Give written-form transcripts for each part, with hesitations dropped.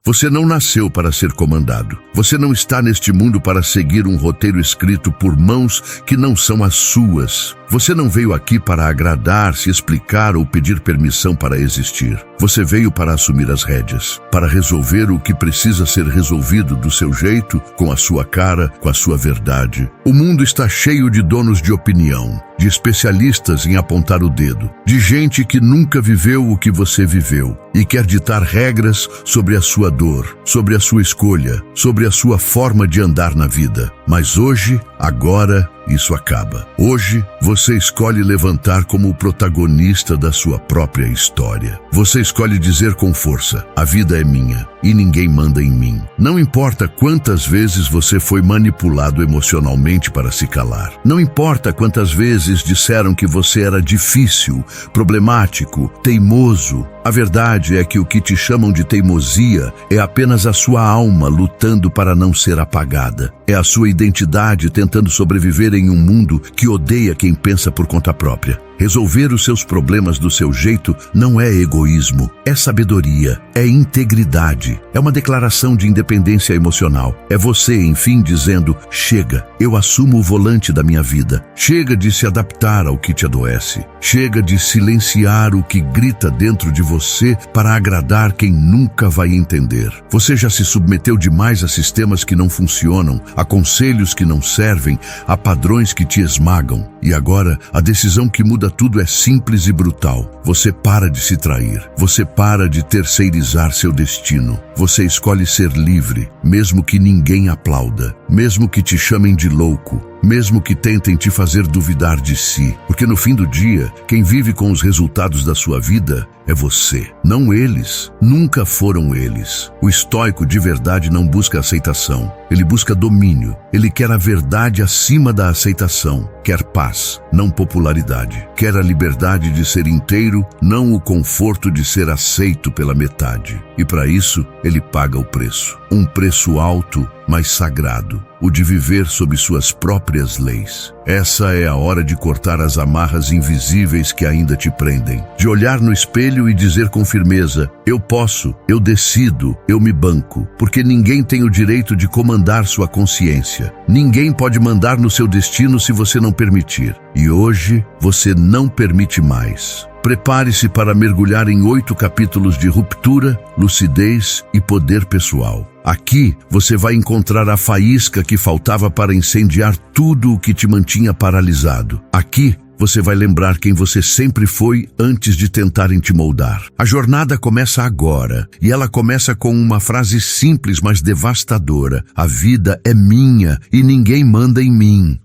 Você não nasceu para ser comandado. Você não está neste mundo para seguir um roteiro escrito por mãos que não são as suas. Você não veio aqui para agradar, se explicar ou pedir permissão para existir. Você veio para assumir as rédeas, para resolver o que precisa ser resolvido do seu jeito, com a sua cara, com a sua verdade. O mundo está cheio de donos de opinião, de especialistas em apontar o dedo, de gente que nunca viveu o que você viveu e quer ditar regras sobre a sua dor, sobre a sua escolha, sobre a sua forma de andar na vida. Mas hoje, agora, isso acaba. Hoje, você escolhe levantar como o protagonista da sua própria história. Você escolhe dizer com força: a vida é minha e ninguém manda em mim. Não importa quantas vezes você foi manipulado emocionalmente para se calar. Não importa quantas vezes disseram que você era difícil, problemático, teimoso. A verdade é que o que te chamam de teimosia é apenas a sua alma lutando para não ser apagada. É a sua identidade tentando sobreviver em um mundo que odeia quem pensa por conta própria. Resolver os seus problemas do seu jeito não é egoísmo, é sabedoria, é integridade, é uma declaração de independência emocional. É você, enfim, dizendo: chega, eu assumo o volante da minha vida. Chega de se adaptar ao que te adoece. Chega de silenciar o que grita dentro de você para agradar quem nunca vai entender. Você já se submeteu demais a sistemas que não funcionam, a conselhos que não servem, a padrões que te esmagam. E agora, a decisão que muda tudo é simples e brutal. Você para de se trair. Você para de terceirizar seu destino. Você escolhe ser livre, mesmo que ninguém aplauda, mesmo que te chamem de louco, mesmo que tentem te fazer duvidar de si. Porque no fim do dia, quem vive com os resultados da sua vida é você, não eles. Nunca foram eles. O estoico de verdade não busca aceitação. Ele busca domínio. Ele quer a verdade acima da aceitação. Quer paz, não popularidade. Quer a liberdade de ser inteiro, não o conforto de ser aceito pela metade. E para isso, ele paga o preço. Um preço alto, mas sagrado. O de viver sob suas próprias leis. Essa é a hora de cortar as amarras invisíveis que ainda te prendem. De olhar no espelho e dizer com firmeza: eu posso, eu decido, eu me banco. Porque ninguém tem o direito de comandar sua consciência. Ninguém pode mandar no seu destino se você não permitir. E hoje, você não permite mais. Prepare-se para mergulhar em 8 capítulos de ruptura, lucidez e poder pessoal. Aqui, você vai encontrar a faísca que faltava para incendiar tudo o que te mantinha paralisado. Aqui, você vai lembrar quem você sempre foi antes de tentarem te moldar. A jornada começa agora, e ela começa com uma frase simples, mas devastadora: a vida é minha e ninguém manda em mim.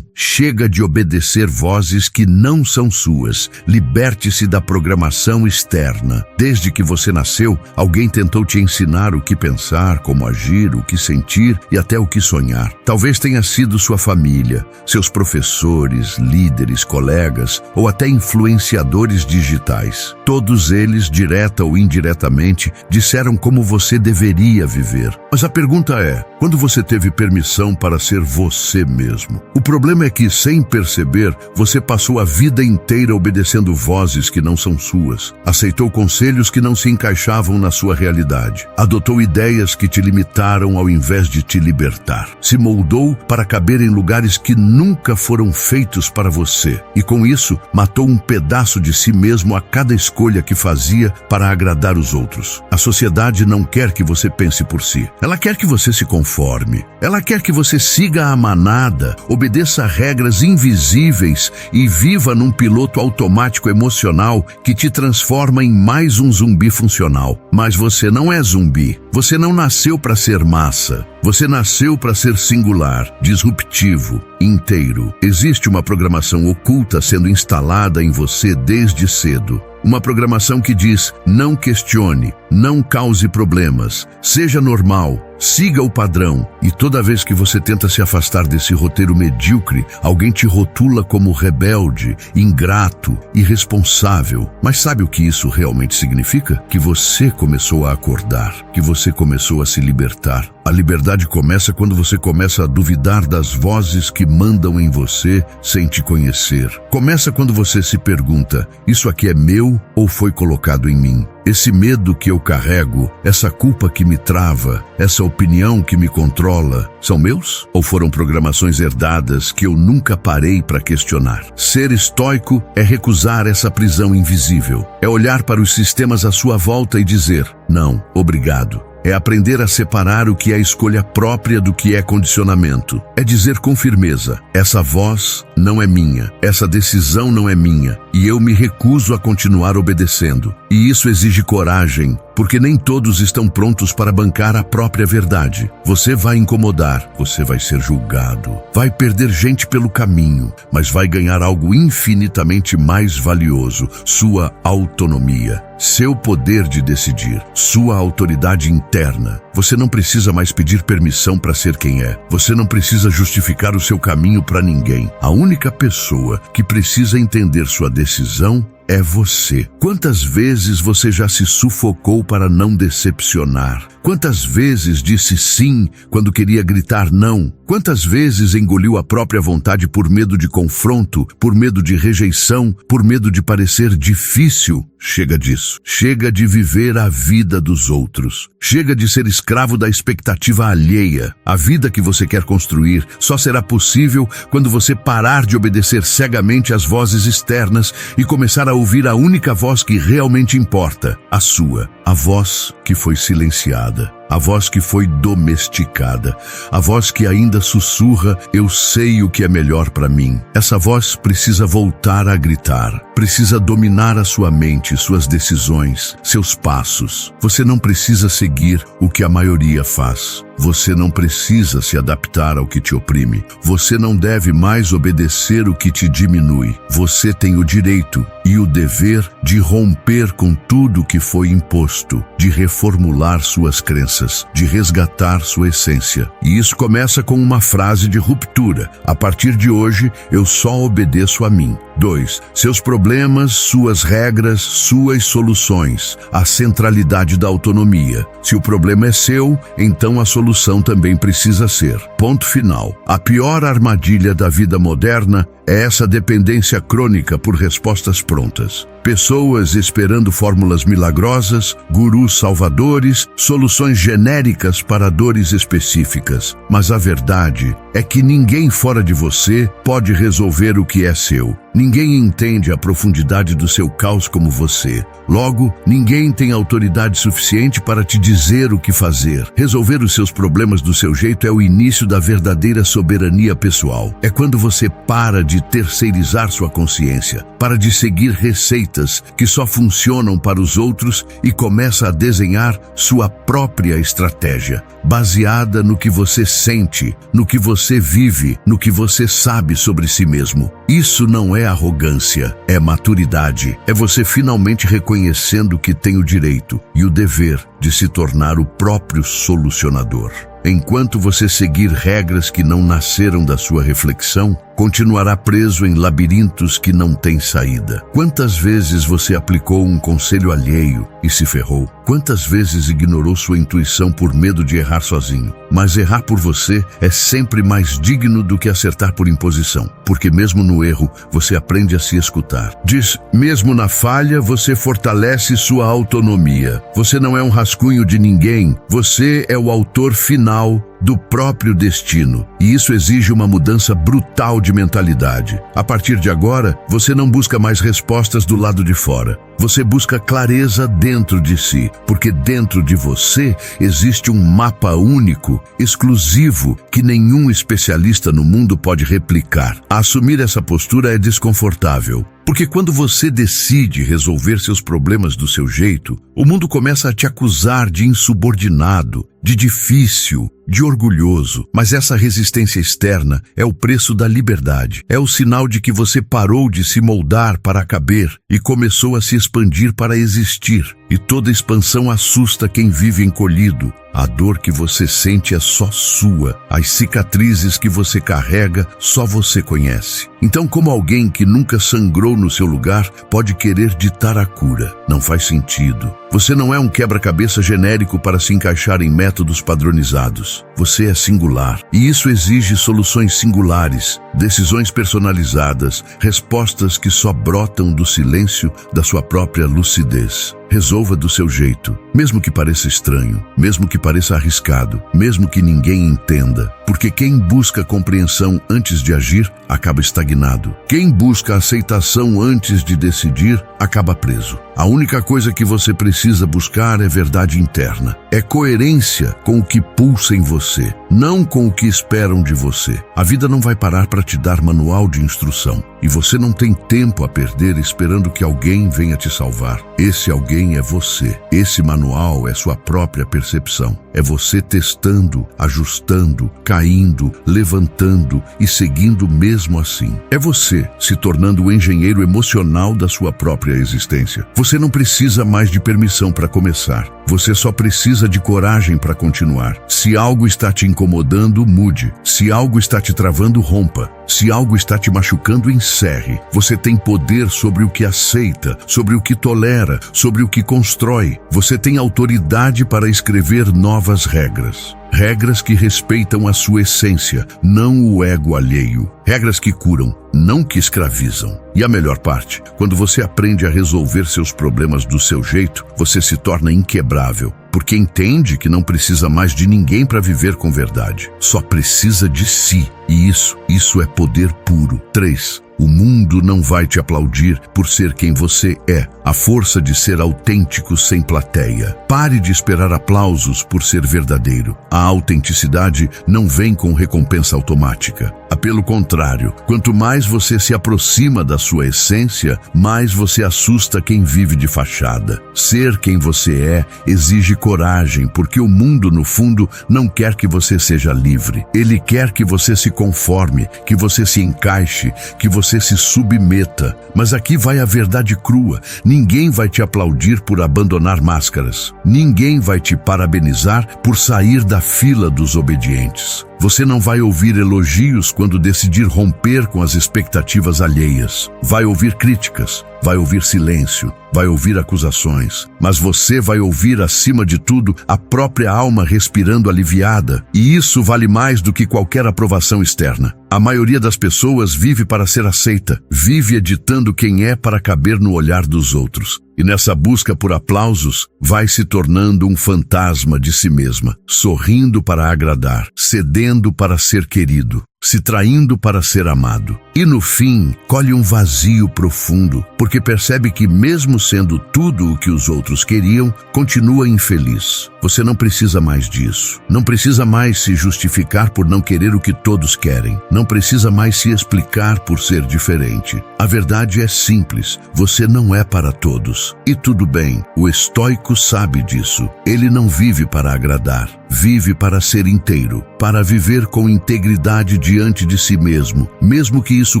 Chega de obedecer vozes que não são suas. Liberte-se da programação externa. Desde que você nasceu, alguém tentou te ensinar o que pensar, como agir, o que sentir e até o que sonhar. Talvez tenha sido sua família, seus professores, líderes, colegas ou até influenciadores digitais. Todos eles, direta ou indiretamente, disseram como você deveria viver. Mas a pergunta é: quando você teve permissão para ser você mesmo? O problema é que, sem perceber, você passou a vida inteira obedecendo vozes que não são suas. Aceitou conselhos que não se encaixavam na sua realidade. Adotou ideias que te limitaram ao invés de te libertar. Se moldou para caber em lugares que nunca foram feitos para você. E com isso, matou um pedaço de si mesmo a cada escolha que fazia para agradar os outros. A sociedade não quer que você pense por si. Ela quer que você se conforme. Ela quer que você siga a manada, obedeça a regras invisíveis e viva num piloto automático emocional que te transforma em mais um zumbi funcional. Mas você não é zumbi. Você não nasceu para ser massa. Você nasceu para ser singular, disruptivo, inteiro. Existe uma programação oculta sendo instalada em você desde cedo. Uma programação que diz: não questione, não cause problemas, seja normal, siga o padrão. E toda vez que você tenta se afastar desse roteiro medíocre, alguém te rotula como rebelde, ingrato, irresponsável. Mas sabe o que isso realmente significa? Que você começou a acordar, que você começou a se libertar. A liberdade começa quando você começa a duvidar das vozes que mandam em você sem te conhecer. Começa quando você se pergunta: isso aqui é meu ou foi colocado em mim? Esse medo que eu carrego, essa culpa que me trava, essa opinião que me controla, são meus? Ou foram programações herdadas que eu nunca parei para questionar? Ser estoico é recusar essa prisão invisível. É olhar para os sistemas à sua volta e dizer, não, obrigado. É aprender a separar o que é escolha própria do que é condicionamento. É dizer com firmeza, essa voz não é minha, essa decisão não é minha, e eu me recuso a continuar obedecendo. E isso exige coragem, porque nem todos estão prontos para bancar a própria verdade. Você vai incomodar, você vai ser julgado, vai perder gente pelo caminho, mas vai ganhar algo infinitamente mais valioso, sua autonomia. Seu poder de decidir, sua autoridade interna. Você não precisa mais pedir permissão para ser quem é. Você não precisa justificar o seu caminho para ninguém. A única pessoa que precisa entender sua decisão é você. Quantas vezes você já se sufocou para não decepcionar? Quantas vezes disse sim quando queria gritar não? Quantas vezes engoliu a própria vontade por medo de confronto, por medo de rejeição, por medo de parecer difícil? Chega disso. Chega de viver a vida dos outros. Chega de ser escravo da expectativa alheia. A vida que você quer construir só será possível quando você parar de obedecer cegamente às vozes externas e começar a ouvir a única voz que realmente importa, a sua. A voz que foi silenciada. A voz que foi domesticada, a voz que ainda sussurra, eu sei o que é melhor para mim. Essa voz precisa voltar a gritar, precisa dominar a sua mente, suas decisões, seus passos. Você não precisa seguir o que a maioria faz. Você não precisa se adaptar ao que te oprime. Você não deve mais obedecer o que te diminui. Você tem o direito e o dever de romper com tudo que foi imposto, de reformular suas crenças, de resgatar sua essência. E isso começa com uma frase de ruptura. A partir de hoje, eu só obedeço a mim. 2. Seus problemas, suas regras, suas soluções. A centralidade da autonomia. Se o problema é seu, então a solução também precisa ser. Ponto final. A pior armadilha da vida moderna é essa dependência crônica por respostas prontas. Pessoas esperando fórmulas milagrosas, gurus salvadores, soluções genéricas para dores específicas. Mas a verdade é que ninguém fora de você pode resolver o que é seu. Ninguém entende a profundidade do seu caos como você. Logo, ninguém tem autoridade suficiente para te dizer o que fazer. Resolver os seus problemas do seu jeito é o início da verdadeira soberania pessoal. É quando você para de terceirizar sua consciência, para de seguir receitas que só funcionam para os outros e começa a desenhar sua própria estratégia, baseada no que você sente, no que você vive, no que você sabe sobre si mesmo. Isso não é arrogância, é maturidade. É você finalmente reconhecendo que tem o direito e o dever de se tornar o próprio solucionador. Enquanto você seguir regras que não nasceram da sua reflexão, continuará preso em labirintos que não têm saída. Quantas vezes você aplicou um conselho alheio e se ferrou? Quantas vezes ignorou sua intuição por medo de errar sozinho? Mas errar por você é sempre mais digno do que acertar por imposição, porque mesmo no erro, você aprende a se escutar. Diz, mesmo na falha, você fortalece sua autonomia. Você não é um rascunho de ninguém, você é o autor final do próprio destino, e isso exige uma mudança brutal de mentalidade. A partir de agora, você não busca mais respostas do lado de fora. Você busca clareza dentro de si, porque dentro de você existe um mapa único, exclusivo, que nenhum especialista no mundo pode replicar. Assumir essa postura é desconfortável, porque quando você decide resolver seus problemas do seu jeito, o mundo começa a te acusar de insubordinado, de difícil, de orgulhoso. Mas essa resistência externa é o preço da liberdade. É o sinal de que você parou de se moldar para caber e começou a se expandir para existir. E toda expansão assusta quem vive encolhido. A dor que você sente é só sua. As cicatrizes que você carrega, só você conhece. Então, como alguém que nunca sangrou no seu lugar pode querer ditar a cura? Não faz sentido. Você não é um quebra-cabeça genérico para se encaixar em métodos padronizados. Você é singular. E isso exige soluções singulares, decisões personalizadas, respostas que só brotam do silêncio da sua própria lucidez. Resolva do seu jeito, mesmo que pareça estranho, mesmo que pareça arriscado, mesmo que ninguém entenda. Porque quem busca compreensão antes de agir, acaba estagnado. Quem busca aceitação antes de decidir, acaba preso. A única coisa que você precisa buscar é verdade interna. É coerência com o que pulsa em você, não com o que esperam de você. A vida não vai parar para te dar manual de instrução. E você não tem tempo a perder esperando que alguém venha te salvar. Esse alguém é você. Esse manual é sua própria percepção. É você testando, ajustando, caindo, levantando e seguindo mesmo assim. É você se tornando o engenheiro emocional da sua própria existência. Você não precisa mais de permissão para começar. Você só precisa de coragem para continuar. Se algo está te incomodando, mude. Se algo está te travando, rompa. Se algo está te machucando, encerre. Você tem poder sobre o que aceita, sobre o que tolera, sobre o que constrói. Você tem autoridade para escrever novas regras. Regras que respeitam a sua essência, não o ego alheio. Regras que curam, não que escravizam. E a melhor parte, quando você aprende a resolver seus problemas do seu jeito, você se torna inquebrável. Porque entende que não precisa mais de ninguém para viver com verdade. Só precisa de si. E isso é poder puro. 3. O mundo não vai te aplaudir por ser quem você é. A força de ser autêntico sem plateia. Pare de esperar aplausos por ser verdadeiro. A autenticidade não vem com recompensa automática. Pelo contrário, quanto mais você se aproxima da sua essência, mais você assusta quem vive de fachada. Ser quem você é exige coragem, porque o mundo, no fundo, não quer que você seja livre. Ele quer que você se conforme, que você se encaixe, que você se submeta. Mas aqui vai a verdade crua. Ninguém vai te aplaudir por abandonar máscaras. Ninguém vai te parabenizar por sair da fila dos obedientes. Você não vai ouvir elogios quando decidir romper com as expectativas alheias. Vai ouvir críticas, vai ouvir silêncio, vai ouvir acusações. Mas você vai ouvir, acima de tudo, a própria alma respirando aliviada. E isso vale mais do que qualquer aprovação externa. A maioria das pessoas vive para ser aceita, vive editando quem é para caber no olhar dos outros. E nessa busca por aplausos, vai se tornando um fantasma de si mesma, sorrindo para agradar, cedendo para ser querido, se traindo para ser amado. E no fim, colhe um vazio profundo, porque percebe que mesmo sendo tudo o que os outros queriam, continua infeliz. Você não precisa mais disso. Não precisa mais se justificar por não querer o que todos querem. Não precisa mais se explicar por ser diferente. A verdade é simples. Você não é para todos. E tudo bem, o estoico sabe disso. Ele não vive para agradar. Vive para ser inteiro, para viver com integridade diante de si mesmo, mesmo que isso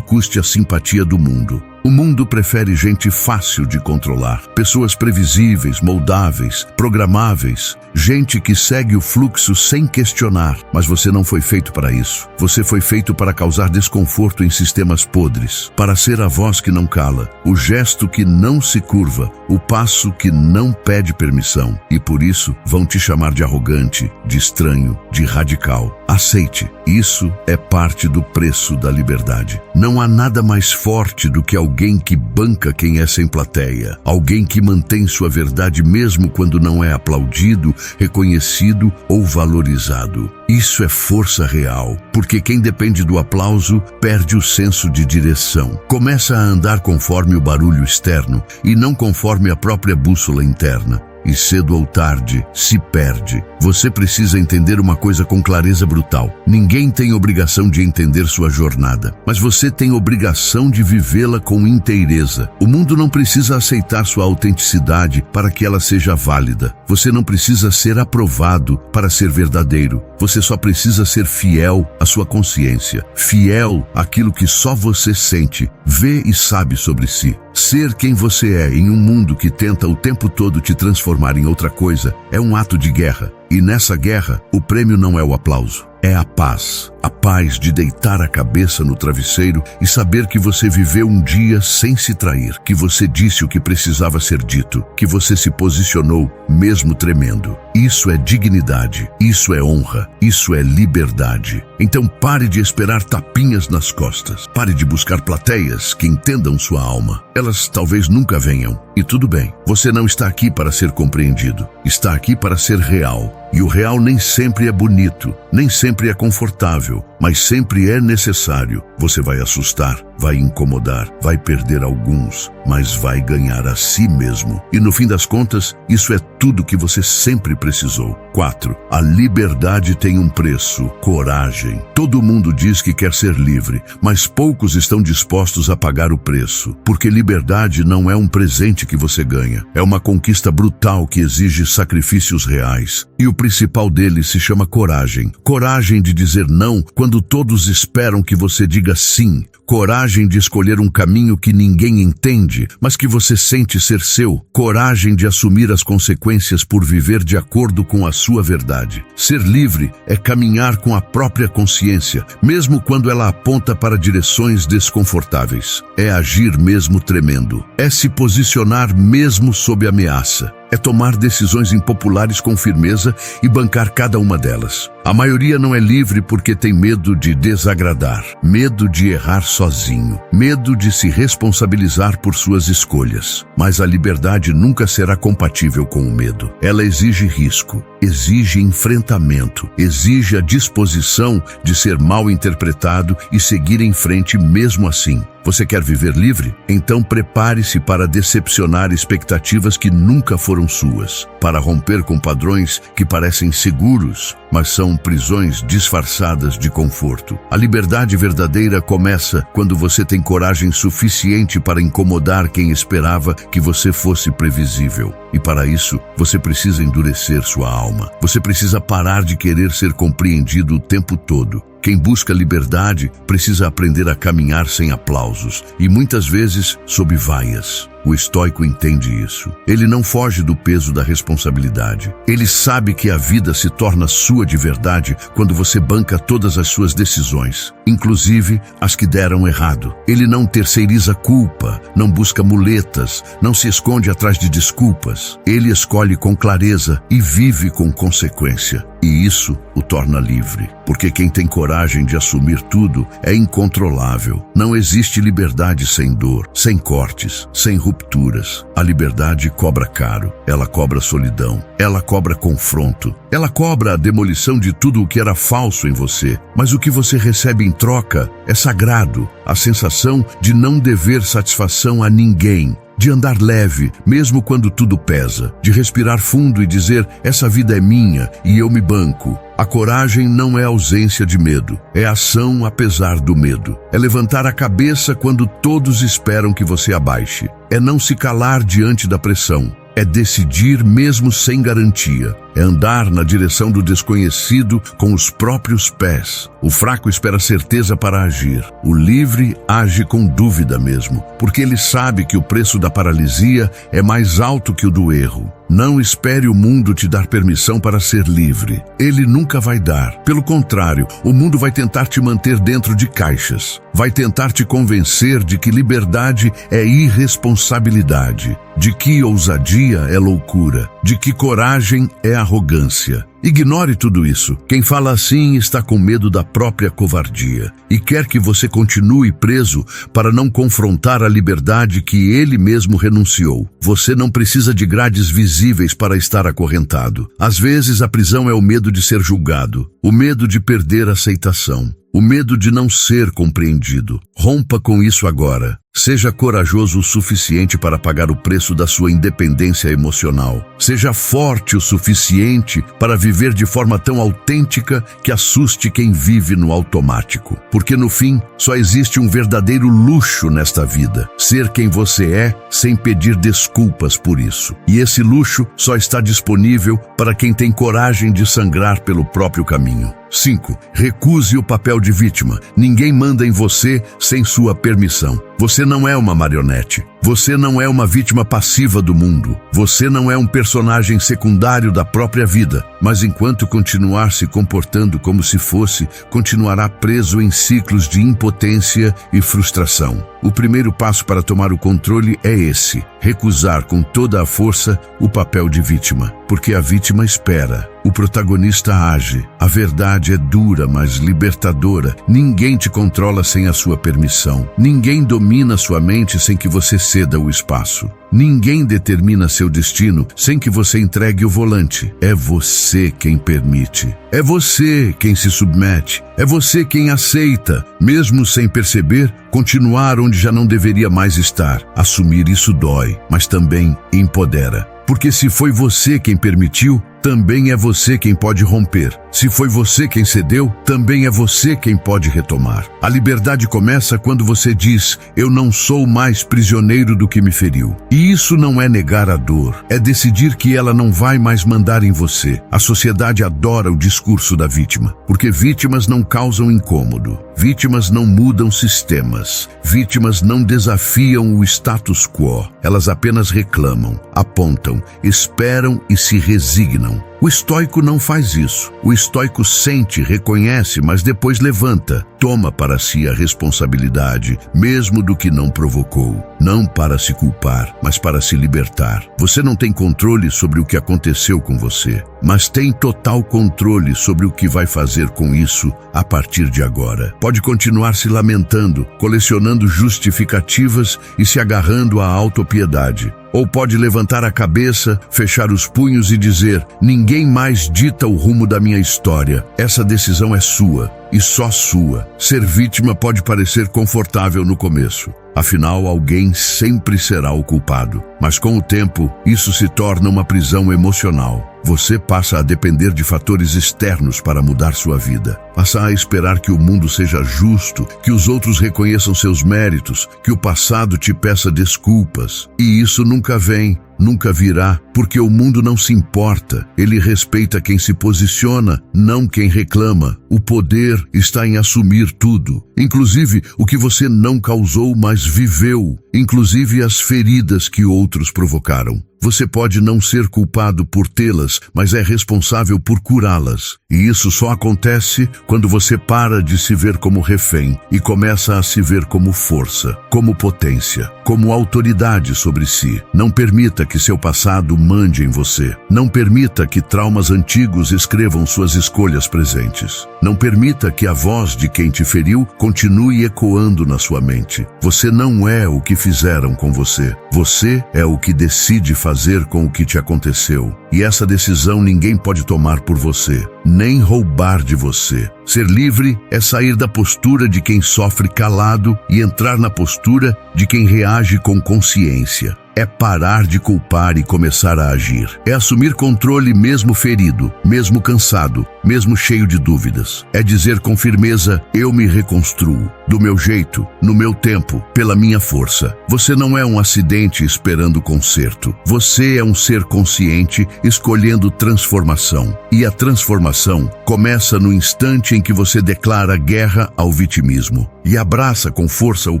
custe a simpatia do mundo. O mundo prefere gente fácil de controlar, pessoas previsíveis, moldáveis, programáveis, gente que segue o fluxo sem questionar. Mas você não foi feito para isso. Você foi feito para causar desconforto em sistemas podres, para ser a voz que não cala, o gesto que não se curva, o passo que não pede permissão. E por isso vão te chamar de arrogante, de estranho, de radical. Aceite, isso é parte do preço da liberdade. Não há nada mais forte do que alguém que banca quem é sem plateia, alguém que mantém sua verdade mesmo quando não é aplaudido, reconhecido ou valorizado. Isso é força real, porque quem depende do aplauso perde o senso de direção. Começa a andar conforme o barulho externo e não conforme a própria bússola interna. E cedo ou tarde, se perde. Você precisa entender uma coisa com clareza brutal. Ninguém tem obrigação de entender sua jornada, mas você tem obrigação de vivê-la com inteireza. O mundo não precisa aceitar sua autenticidade para que ela seja válida. Você não precisa ser aprovado para ser verdadeiro. Você só precisa ser fiel à sua consciência, fiel àquilo que só você sente, vê e sabe sobre si. Ser quem você é em um mundo que tenta o tempo todo te transformar em outra coisa é um ato de guerra. E nessa guerra, o prêmio não é o aplauso, é a paz. A paz de deitar a cabeça no travesseiro e saber que você viveu um dia sem se trair, que você disse o que precisava ser dito, que você se posicionou mesmo tremendo. Isso é dignidade, isso é honra, isso é liberdade. Então pare de esperar tapinhas nas costas, pare de buscar plateias que entendam sua alma. Elas talvez nunca venham. E tudo bem, você não está aqui para ser compreendido, está aqui para ser real. E o real nem sempre é bonito, nem sempre é confortável, mas sempre é necessário. Você vai assustar, vai incomodar, vai perder alguns, mas vai ganhar a si mesmo. E no fim das contas, isso é tudo que você sempre precisou. 4. A liberdade tem um preço: coragem. Todo mundo diz que quer ser livre, mas poucos estão dispostos a pagar o preço. Porque liberdade não é um presente que você ganha, é uma conquista brutal que exige sacrifícios reais. E o principal deles se chama coragem. Coragem de dizer não quando todos esperam que você diga sim. Coragem de escolher um caminho que ninguém entende, mas que você sente ser seu. Coragem de assumir as consequências por viver de acordo com a sua verdade. Ser livre é caminhar com a própria consciência, mesmo quando ela aponta para direções desconfortáveis. É agir mesmo tremendo. É se posicionar mesmo sob ameaça. É tomar decisões impopulares com firmeza e bancar cada uma delas. A maioria não é livre porque tem medo de desagradar, medo de errar sozinho, medo de se responsabilizar por suas escolhas. Mas a liberdade nunca será compatível com o medo. Ela exige risco, exige enfrentamento, exige a disposição de ser mal interpretado e seguir em frente mesmo assim. Você quer viver livre? Então prepare-se para decepcionar expectativas que nunca foram suas, para romper com padrões que parecem seguros, mas são prisões disfarçadas de conforto. A liberdade verdadeira começa quando você tem coragem suficiente para incomodar quem esperava que você fosse previsível. E para isso, você precisa endurecer sua alma. Você precisa parar de querer ser compreendido o tempo todo. Quem busca liberdade precisa aprender a caminhar sem aplausos e muitas vezes sob vaias. O estoico entende isso. Ele não foge do peso da responsabilidade. Ele sabe que a vida se torna sua de verdade quando você banca todas as suas decisões, inclusive as que deram errado. Ele não terceiriza culpa, não busca muletas, não se esconde atrás de desculpas. Ele escolhe com clareza e vive com consequência. E isso o torna livre, porque quem tem coragem de assumir tudo é incontrolável. Não existe liberdade sem dor, sem cortes, sem rupturas. A liberdade cobra caro, ela cobra solidão, ela cobra confronto, ela cobra a demolição de tudo o que era falso em você. Mas o que você recebe em troca é sagrado, a sensação de não dever satisfação a ninguém, de andar leve, mesmo quando tudo pesa, de respirar fundo e dizer: essa vida é minha e eu me banco. A coragem não é ausência de medo, é ação apesar do medo. É levantar a cabeça quando todos esperam que você abaixe. É não se calar diante da pressão. É decidir mesmo sem garantia. É andar na direção do desconhecido com os próprios pés. O fraco espera certeza para agir. O livre age com dúvida mesmo, porque ele sabe que o preço da paralisia é mais alto que o do erro. Não espere o mundo te dar permissão para ser livre. Ele nunca vai dar. Pelo contrário, o mundo vai tentar te manter dentro de caixas. Vai tentar te convencer de que liberdade é irresponsabilidade, de que ousadia é loucura, de que coragem é arrogância. Ignore tudo isso. Quem fala assim está com medo da própria covardia e quer que você continue preso para não confrontar a liberdade que ele mesmo renunciou. Você não precisa de grades visíveis para estar acorrentado. Às vezes a prisão é o medo de ser julgado, o medo de perder aceitação, o medo de não ser compreendido. Rompa com isso agora. Seja corajoso o suficiente para pagar o preço da sua independência emocional. Seja forte o suficiente para viver de forma tão autêntica que assuste quem vive no automático. Porque no fim, só existe um verdadeiro luxo nesta vida: ser quem você é sem pedir desculpas por isso. E esse luxo só está disponível para quem tem coragem de sangrar pelo próprio caminho. 5. Recuse o papel de vítima. Ninguém manda em você sem sua permissão. Você não é uma marionete. Você não é uma vítima passiva do mundo. Você não é um personagem secundário da própria vida. Mas enquanto continuar se comportando como se fosse, continuará preso em ciclos de impotência e frustração. O primeiro passo para tomar o controle é esse: recusar com toda a força o papel de vítima. Porque a vítima espera, o protagonista age. A verdade é dura, mas libertadora. Ninguém te controla sem a sua permissão. Ninguém domina sua mente sem que você ceda o espaço. Ninguém determina seu destino sem que você entregue o volante. É você quem permite. É você quem se submete. É você quem aceita, mesmo sem perceber, continuar onde já não deveria mais estar. Assumir isso dói, mas também empodera. Porque se foi você quem permitiu, também é você quem pode romper. Se foi você quem cedeu, também é você quem pode retomar. A liberdade começa quando você diz: eu não sou mais prisioneiro do que me feriu. E isso não é negar a dor, é decidir que ela não vai mais mandar em você. A sociedade adora o discurso da vítima, porque vítimas não causam incômodo. Vítimas não mudam sistemas. Vítimas não desafiam o status quo. Elas apenas reclamam, apontam, esperam e se resignam. O estoico não faz isso. O estoico sente, reconhece, mas depois levanta. Toma para si a responsabilidade, mesmo do que não provocou. Não para se culpar, mas para se libertar. Você não tem controle sobre o que aconteceu com você, mas tem total controle sobre o que vai fazer com isso a partir de agora. Pode continuar se lamentando, colecionando justificativas e se agarrando à autopiedade. Ou pode levantar a cabeça, fechar os punhos e dizer: ninguém mais dita o rumo da minha história. Essa decisão é sua, e só sua. Ser vítima pode parecer confortável no começo. Afinal, alguém sempre será o culpado. Mas com o tempo, isso se torna uma prisão emocional. Você passa a depender de fatores externos para mudar sua vida. Passa a esperar que o mundo seja justo, que os outros reconheçam seus méritos, que o passado te peça desculpas. E isso nunca vem, nunca virá, porque o mundo não se importa. Ele respeita quem se posiciona, não quem reclama. O poder está em assumir tudo, inclusive o que você não causou, mas viveu, inclusive as feridas que outros provocaram. Você pode não ser culpado por tê-las, mas é responsável por curá-las. E isso só acontece quando você para de se ver como refém e começa a se ver como força, como potência, como autoridade sobre si. Não permita que seu passado mande em você. Não permita que traumas antigos escrevam suas escolhas presentes. Não permita que a voz de quem te feriu continue ecoando na sua mente. Você não é o que fizeram com você. Você é o que decide fazer com o que te aconteceu. E essa decisão ninguém pode tomar por você, nem roubar de você. Ser livre é sair da postura de quem sofre calado e entrar na postura de quem reage com consciência. É parar de culpar e começar a agir. É assumir controle mesmo ferido, mesmo cansado, mesmo cheio de dúvidas. É dizer com firmeza: eu me reconstruo, do meu jeito, no meu tempo, pela minha força. Você não é um acidente esperando conserto. Você é um ser consciente escolhendo transformação. E a transformação começa no instante em que você declara guerra ao vitimismo e abraça com força o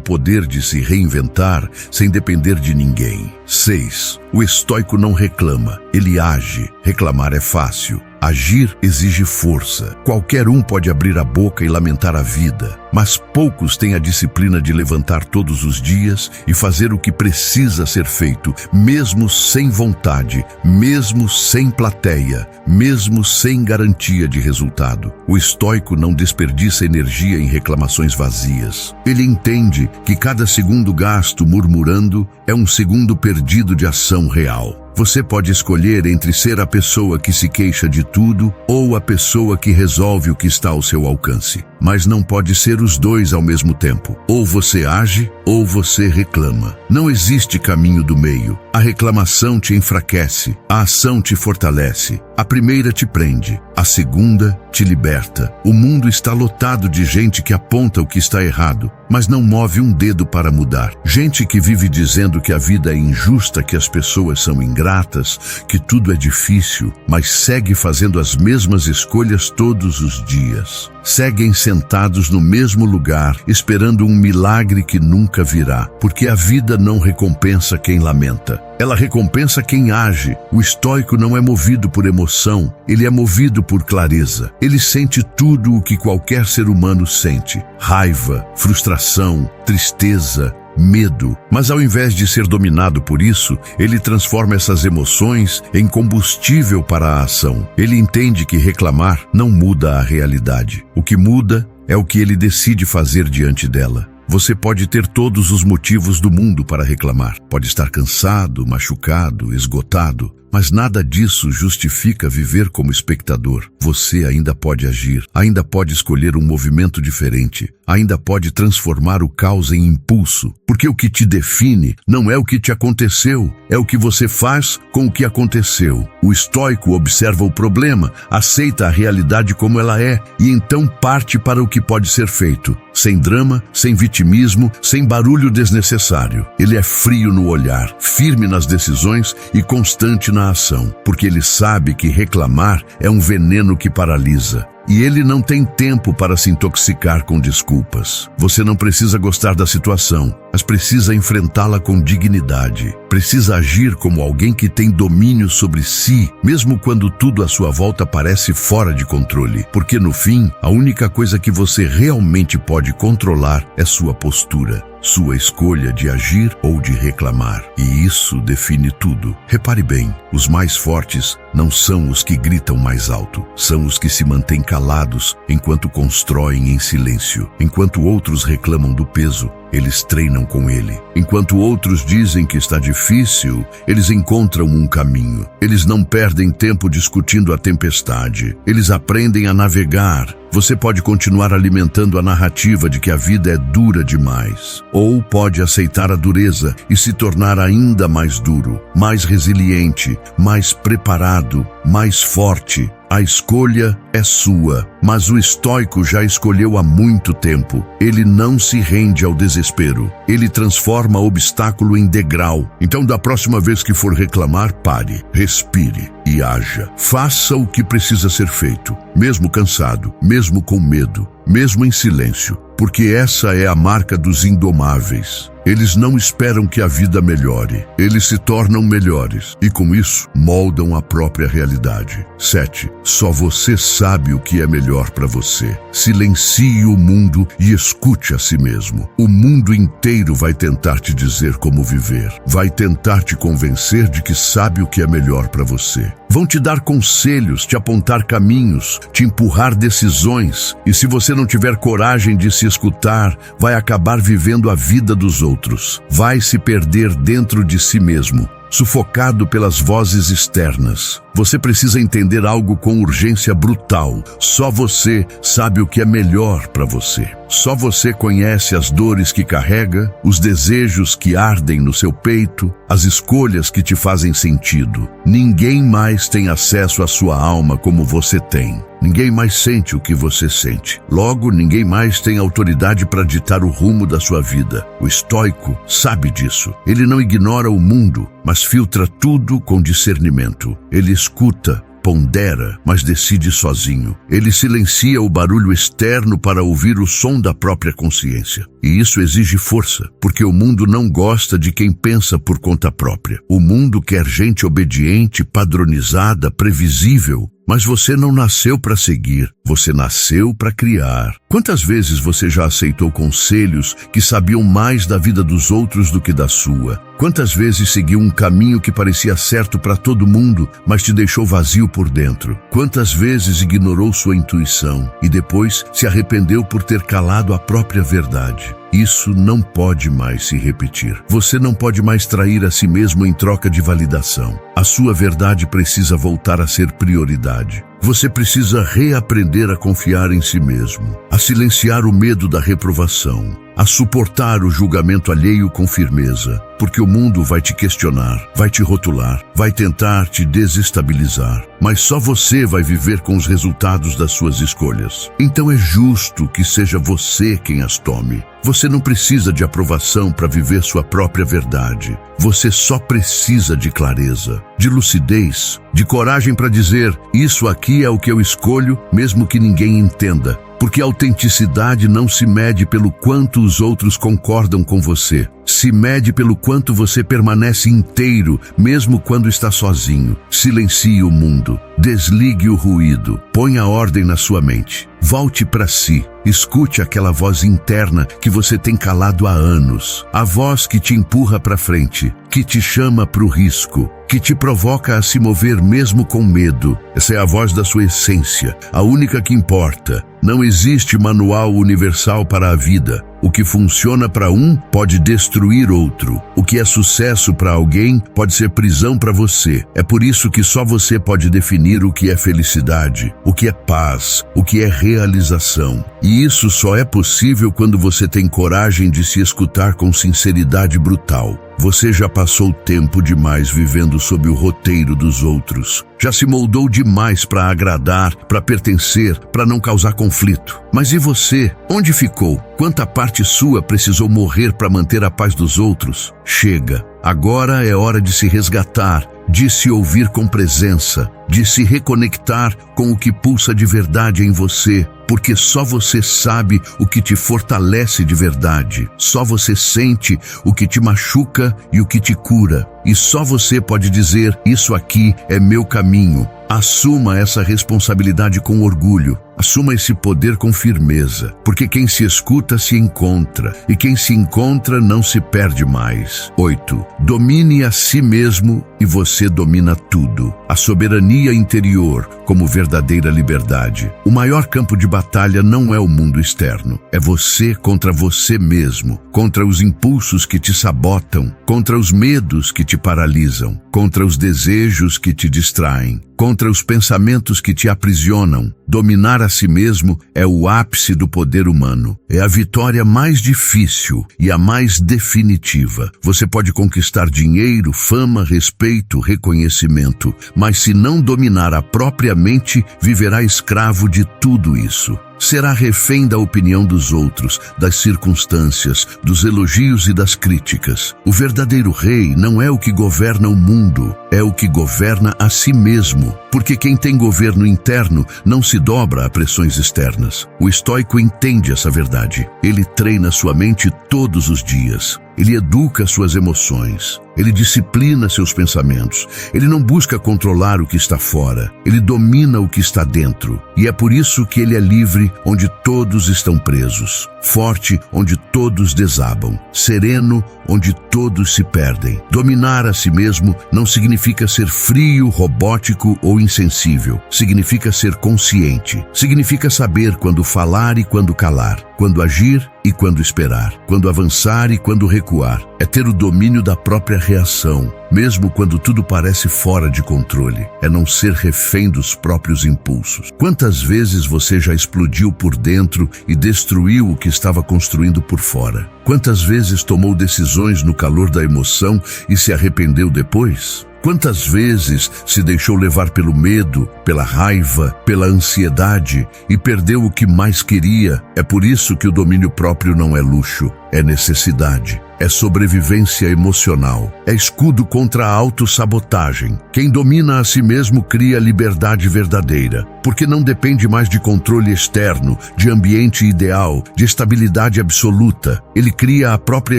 poder de se reinventar sem depender de ninguém. 6. O estoico não reclama, ele age. Reclamar é fácil. Agir exige força. Qualquer um pode abrir a boca e lamentar a vida, mas poucos têm a disciplina de levantar todos os dias e fazer o que precisa ser feito, mesmo sem vontade, mesmo sem plateia, mesmo sem garantia de resultado. O estoico não desperdiça energia em reclamações vazias. Ele entende que cada segundo gasto murmurando é um segundo perdido de ação real. Você pode escolher entre ser a pessoa que se queixa de tudo ou a pessoa que resolve o que está ao seu alcance. Mas não pode ser os dois ao mesmo tempo. Ou você age ou você reclama. Não existe caminho do meio. A reclamação te enfraquece, a ação te fortalece. A primeira te prende, a segunda te liberta. O mundo está lotado de gente que aponta o que está errado, mas não move um dedo para mudar. Gente que vive dizendo que a vida é injusta, que as pessoas são ingratas, que tudo é difícil, mas segue fazendo as mesmas escolhas todos os dias. Seguem sentados no mesmo lugar, esperando um milagre que nunca virá, porque a vida não recompensa quem lamenta. Ela recompensa quem age. O estoico não é movido por emoção, ele é movido por clareza. Ele sente tudo o que qualquer ser humano sente: raiva, frustração, tristeza, medo. Mas ao invés de ser dominado por isso, ele transforma essas emoções em combustível para a ação. Ele entende que reclamar não muda a realidade. O que muda é o que ele decide fazer diante dela. Você pode ter todos os motivos do mundo para reclamar. Pode estar cansado, machucado, esgotado, mas nada disso justifica viver como espectador. Você ainda pode agir, ainda pode escolher um movimento diferente, ainda pode transformar o caos em impulso, porque o que te define não é o que te aconteceu, é o que você faz com o que aconteceu. O estoico observa o problema, aceita a realidade como ela é e então parte para o que pode ser feito, sem drama, sem vitimismo, sem barulho desnecessário. Ele é frio no olhar, firme nas decisões e constante na ação, porque ele sabe que reclamar é um veneno que paralisa. E ele não tem tempo para se intoxicar com desculpas. Você não precisa gostar da situação, mas precisa enfrentá-la com dignidade. Precisa agir como alguém que tem domínio sobre si, mesmo quando tudo à sua volta parece fora de controle. Porque no fim, a única coisa que você realmente pode controlar é sua postura, sua escolha de agir ou de reclamar. E isso define tudo. Repare bem, os mais fortes não são os que gritam mais alto, são os que se mantêm calados enquanto constroem em silêncio. Enquanto outros reclamam do peso, eles treinam com ele. Enquanto outros dizem que está difícil, eles encontram um caminho. Eles não perdem tempo discutindo a tempestade. Eles aprendem a navegar. Você pode continuar alimentando a narrativa de que a vida é dura demais, ou pode aceitar a dureza e se tornar ainda mais duro, mais resiliente, mais preparado, mais forte. A escolha é sua, mas o estoico já escolheu há muito tempo. Ele não se rende ao desespero. Ele transforma obstáculo em degrau. Então, da próxima vez que for reclamar, pare, respire e haja. Faça o que precisa ser feito, mesmo cansado, mesmo com medo, mesmo em silêncio, porque essa é a marca dos indomáveis. Eles não esperam que a vida melhore. Eles se tornam melhores e, com isso, moldam a própria realidade. 7. Só você sabe o que é melhor para você. Silencie o mundo e escute a si mesmo. O mundo inteiro vai tentar te dizer como viver. Vai tentar te convencer de que sabe o que é melhor para você. Vão te dar conselhos, te apontar caminhos, te empurrar decisões. E se você não tiver coragem de se escutar, vai acabar vivendo a vida dos outros. Vai se perder dentro de si mesmo, sufocado pelas vozes externas. Você precisa entender algo com urgência brutal. Só você sabe o que é melhor para você. Só você conhece as dores que carrega, os desejos que ardem no seu peito, as escolhas que te fazem sentido. Ninguém mais tem acesso à sua alma como você tem. Ninguém mais sente o que você sente. Logo, ninguém mais tem autoridade para ditar o rumo da sua vida. O estoico sabe disso. Ele não ignora o mundo, mas filtra tudo com discernimento. Ele escuta, pondera, mas decide sozinho. Ele silencia o barulho externo para ouvir o som da própria consciência. E isso exige força, porque o mundo não gosta de quem pensa por conta própria. O mundo quer gente obediente, padronizada, previsível. Mas você não nasceu para seguir, você nasceu para criar. Quantas vezes você já aceitou conselhos que sabiam mais da vida dos outros do que da sua? Quantas vezes seguiu um caminho que parecia certo para todo mundo, mas te deixou vazio por dentro? Quantas vezes ignorou sua intuição e depois se arrependeu por ter calado a própria verdade? Isso não pode mais se repetir. Você não pode mais trair a si mesmo em troca de validação. A sua verdade precisa voltar a ser prioridade. Você precisa reaprender a confiar em si mesmo, a silenciar o medo da reprovação, a suportar o julgamento alheio com firmeza, porque o mundo vai te questionar, vai te rotular, vai tentar te desestabilizar, mas só você vai viver com os resultados das suas escolhas. Então é justo que seja você quem as tome. Você não precisa de aprovação para viver sua própria verdade. Você só precisa de clareza, de lucidez, de coragem para dizer: isso aqui é o que eu escolho, mesmo que ninguém entenda. Porque a autenticidade não se mede pelo quanto os outros concordam com você. Se mede pelo quanto você permanece inteiro, mesmo quando está sozinho. Silencie o mundo, desligue o ruído, ponha ordem na sua mente. Volte para si, escute aquela voz interna que você tem calado há anos. A voz que te empurra para frente, que te chama para o risco, que te provoca a se mover mesmo com medo. Essa é a voz da sua essência, a única que importa. Não existe manual universal para a vida. O que funciona para um pode destruir outro. O que é sucesso para alguém pode ser prisão para você. É por isso que só você pode definir o que é felicidade, o que é paz, o que é realização. E isso só é possível quando você tem coragem de se escutar com sinceridade brutal. Você já passou tempo demais vivendo sob o roteiro dos outros. Já se moldou demais para agradar, para pertencer, para não causar conflito. Mas e você? Onde ficou? Quanta parte sua precisou morrer para manter a paz dos outros? Chega. Agora é hora de se resgatar, de se ouvir com presença, de se reconectar com o que pulsa de verdade em você, porque só você sabe o que te fortalece de verdade. Só você sente o que te machuca e o que te cura. E só você pode dizer: isso aqui é meu caminho. Assuma essa responsabilidade com orgulho. Assuma esse poder com firmeza, porque quem se escuta se encontra, e quem se encontra não se perde mais. 8. Domine a si mesmo e você domina tudo. A soberania interior como verdadeira liberdade. O maior campo de batalha não é o mundo externo. É você contra você mesmo, contra os impulsos que te sabotam, contra os medos que te paralisam, contra os desejos que te distraem, contra os pensamentos que te aprisionam. Dominar a si mesmo é o ápice do poder humano. É a vitória mais difícil e a mais definitiva. Você pode conquistar dinheiro, fama, respeito, reconhecimento, mas se não dominar a própria mente, viverá escravo de tudo isso. Será refém da opinião dos outros, das circunstâncias, dos elogios e das críticas. O verdadeiro rei não é o que governa o mundo, é o que governa a si mesmo. Porque quem tem governo interno não se dobra a pressões externas. O estoico entende essa verdade. Ele treina sua mente todos os dias. Ele educa suas emoções. Ele disciplina seus pensamentos. Ele não busca controlar o que está fora. Ele domina o que está dentro. E é por isso que ele é livre onde todos estão presos. Forte onde todos desabam. Sereno onde todos se perdem. Dominar a si mesmo não significa ser frio, robótico ou insensível. Significa ser consciente. Significa saber quando falar e quando calar. Quando agir e quando esperar. Quando avançar e quando recuar. É ter o domínio da própria reação, mesmo quando tudo parece fora de controle. É não ser refém dos próprios impulsos. Quantas vezes você já explodiu por dentro e destruiu o que estava construindo por fora? Quantas vezes tomou decisões no calor da emoção e se arrependeu depois? Quantas vezes se deixou levar pelo medo, pela raiva, pela ansiedade e perdeu o que mais queria? É por isso que o domínio próprio não é luxo, é necessidade. É sobrevivência emocional. É escudo contra a autossabotagem. Quem domina a si mesmo cria liberdade verdadeira, porque não depende mais de controle externo, de ambiente ideal, de estabilidade absoluta. Ele cria a própria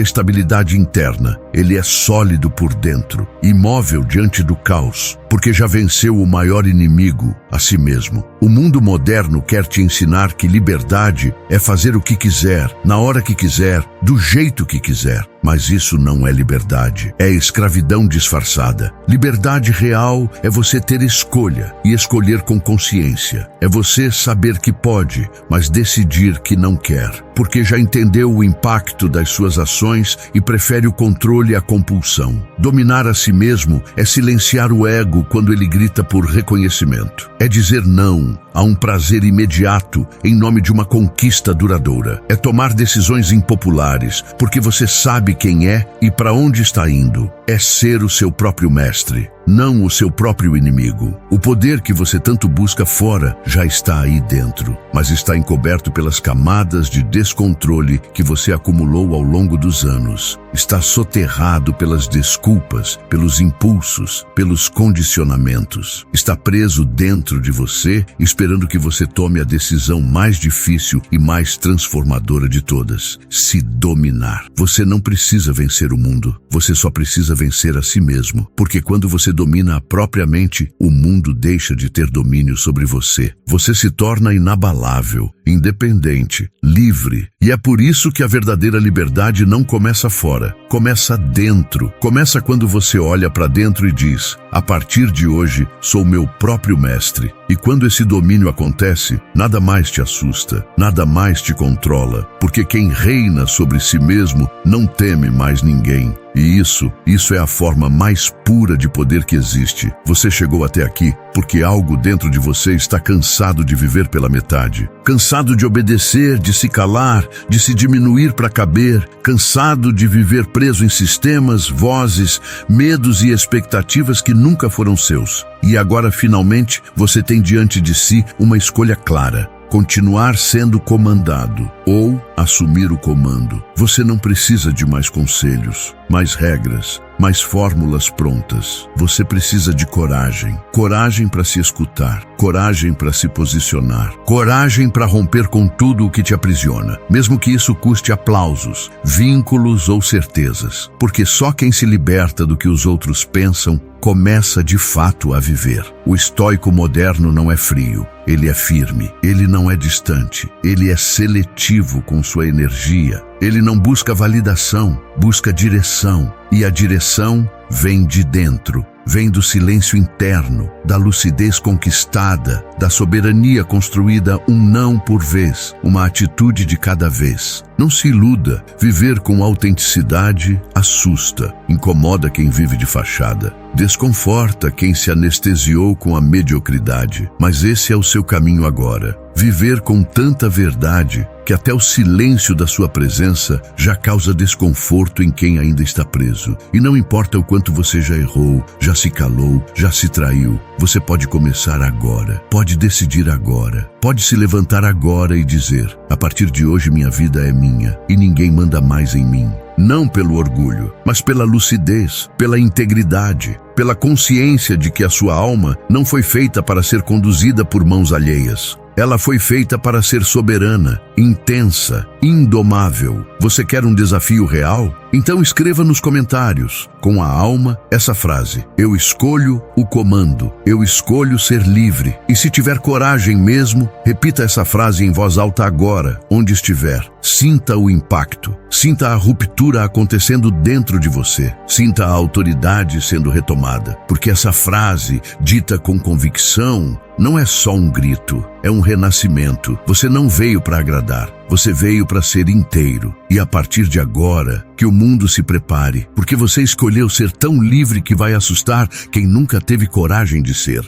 estabilidade interna. Ele é sólido por dentro, imóvel diante do caos, porque já venceu o maior inimigo, a si mesmo. O mundo moderno quer te ensinar que liberdade é fazer o que quiser, na hora que quiser, do jeito que quiser. Mas isso não é liberdade, é escravidão disfarçada. Liberdade real é você ter escolha e escolher com consciência. É você saber que pode, mas decidir que não quer, porque já entendeu o impacto das suas ações e prefere o controle à compulsão. Dominar a si mesmo é silenciar o ego quando ele grita por reconhecimento. É dizer não a um prazer imediato em nome de uma conquista duradoura. É tomar decisões impopulares, porque você sabe quem é e para onde está indo. É ser o seu próprio mestre, não o seu próprio inimigo. O poder que você tanto busca fora já está aí dentro, mas está encoberto pelas camadas de descontrole que você acumulou ao longo dos anos. Está soterrado pelas desculpas, pelos impulsos, pelos condicionamentos. Está preso dentro de você, esperando que você tome a decisão mais difícil e mais transformadora de todas: se dominar. Você não precisa vencer o mundo, você só precisa vencer a si mesmo, porque quando você domina a própria mente, o mundo deixa de ter domínio sobre você. Você se torna inabalável, independente, livre. E é por isso que a verdadeira liberdade não começa fora, começa dentro. Começa quando você olha para dentro e diz: a partir de hoje sou meu próprio mestre. E quando esse domínio acontece, nada mais te assusta, nada mais te controla, porque quem reina sobre si mesmo não teme mais ninguém. E isso é a forma mais pura de poder que existe. Você chegou até aqui porque algo dentro de você está cansado de viver pela metade. Cansado de obedecer, de se calar, de se diminuir para caber. Cansado de viver preso em sistemas, vozes, medos e expectativas que nunca foram seus. E agora, finalmente, você tem diante de si uma escolha clara: continuar sendo comandado ou assumir o comando. Você não precisa de mais conselhos, mais regras, mais fórmulas prontas. Você precisa de coragem. Coragem para se escutar, coragem para se posicionar, coragem para romper com tudo o que te aprisiona, mesmo que isso custe aplausos, vínculos ou certezas. Porque só quem se liberta do que os outros pensam começa de fato a viver. O estoico moderno não é frio, ele é firme, ele não é distante, ele é seletivo com sua energia. Ele não busca validação, busca direção. E a direção vem de dentro, vem do silêncio interno, da lucidez conquistada, da soberania construída um não por vez, uma atitude de cada vez. Não se iluda, viver com autenticidade assusta, incomoda quem vive de fachada, desconforta quem se anestesiou com a mediocridade, mas esse é o seu caminho agora. Viver com tanta verdade que até o silêncio da sua presença já causa desconforto em quem ainda está preso. E não importa o quanto você já errou, já se calou, já se traiu, você pode começar agora, pode decidir agora, pode se levantar agora e dizer: a partir de hoje minha vida é minha e ninguém manda mais em mim. Não pelo orgulho, mas pela lucidez, pela integridade, pela consciência de que a sua alma não foi feita para ser conduzida por mãos alheias. Ela foi feita para ser soberana, intensa, indomável. Você quer um desafio real? Então escreva nos comentários, com a alma, essa frase: eu escolho o comando, eu escolho ser livre. E se tiver coragem mesmo, repita essa frase em voz alta agora, onde estiver. Sinta o impacto, sinta a ruptura acontecendo dentro de você, sinta a autoridade sendo retomada, porque essa frase, dita com convicção, não é só um grito, é um renascimento. Você não veio para agradar, você veio para ser inteiro. E a partir de agora, que o mundo se prepare, porque você escolheu ser tão livre que vai assustar quem nunca teve coragem de ser.